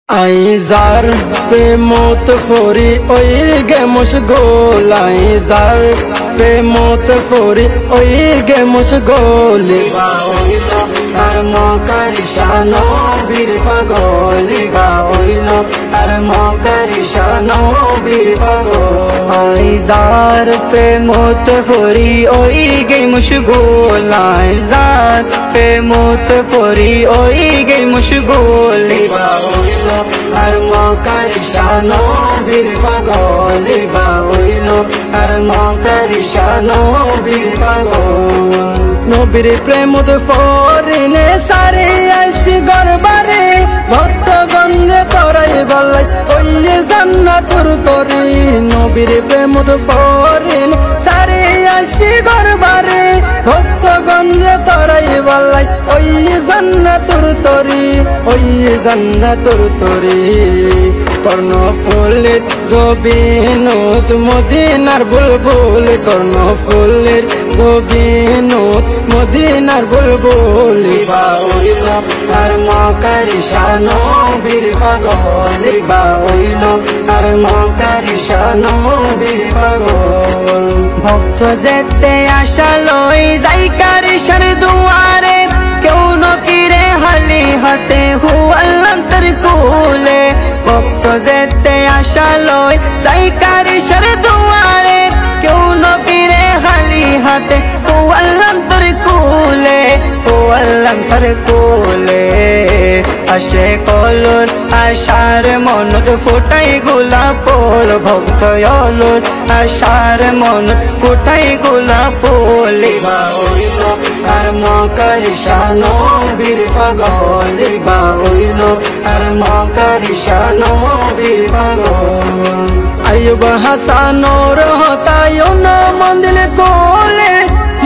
আইজার প্রেমত ফরি ওই গে মশগোল আইজার প্রেমত ফরি ওই গে মশগোল বা হইল আর মকারিশানো বীর পাগলি বা হইল আর মকারিশানো বীর পাগল আইজার প্রেমত ফরি ওই গে মশগোল আইজার প্রেমত ফরি ওই গে মশগোল বা হইল আর মকারিশানো বীর পাগল বা হইল আর মকারিশানো বীর পাগল নবীর প্রেমত ফরিনে সারে আইসি গরবারে ভক্তগণ রে তরাই বলাই ওই জান্নাতুর তরি নবীর প্রেমত ফরিন সারে আইসি গরবারে ভক্তগণ রে তরাই বলাই ওই জান্নাতুর তরি ওই জান্নাতুর তরি কর্ণফুলের জবিনুত মদিনার বুলবুল কর্ণফুলের জবিনুত মদিনার বুলবুল বা হইল আর মকারিশানো বীর পাগল বা হইল আর মকারিশানো বীর পাগল ভক্ত যেতে আশা লই যাই কারিশার দুয়ারে কেউ ন ফিরে হালি হাতে হুয়াল্লাম তার কোলে ভক্ত যেতে আশা লই যাই কারিশার দুয়ারে কেউ ন ফিরে হালি হাতে হুয়াল্লাম তার কোলে হুয়াল্লাম তার কোলে আসে কলর আশার মনত ফোটাই গোলাপ ফুল ভক্ত অলর আশার মনত ফোটাই গোলাপ ফুল বা হইল আর মকারিশানো বীর পাগল বা হইল আর মকারিশানো বীর পাগল আইয়ুব হাসানোর হতায়ো না মন্দির কোলে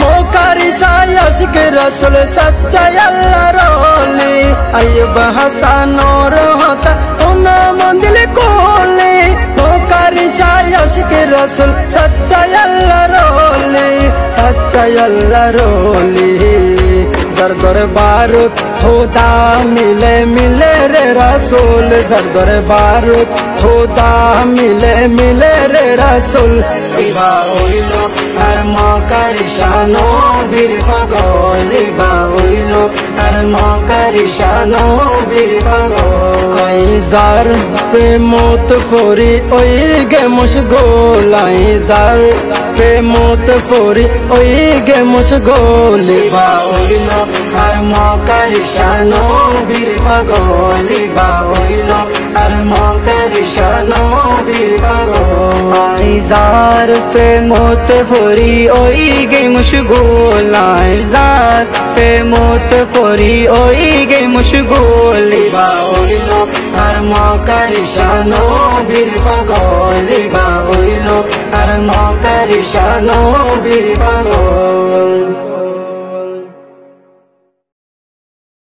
মকারিশায় আশিক রাসূল সচ্চা আল্লাহর ওলি আইয়ুব হাসানোর হতায়ো না মন্দির কোলে মকারিশায় আশিক রাসূল সচ্চা আল্লাহর ওলি সচ্চা আল্লাহর ওলি জরদর বারুদ খুদা মিলে মিলে রে রাসূল জরদর বারুদ খুদা মিলে মিলে রে রাসূল বা হইল আর মকারিশানো বীর পাগল বা হইল আর মকারিশানো বীর পাগল আইজার প্রেমত ফরি ওই গে মশগোল আইজার প্রেমত ফরি ওই গে মশগোল বা হইল আর মকারিশানো বীর পাগল বা হইল আর মকারিশানো বীর পাগল আইজার প্রেমত ফরি ওই গে মশগোল আইজার প্রেমত ফরি ওই গে মশগোল বা হইল আর মকারিশানো বীর পাগল বা হইল আর মকারিশানো বীর পাগল।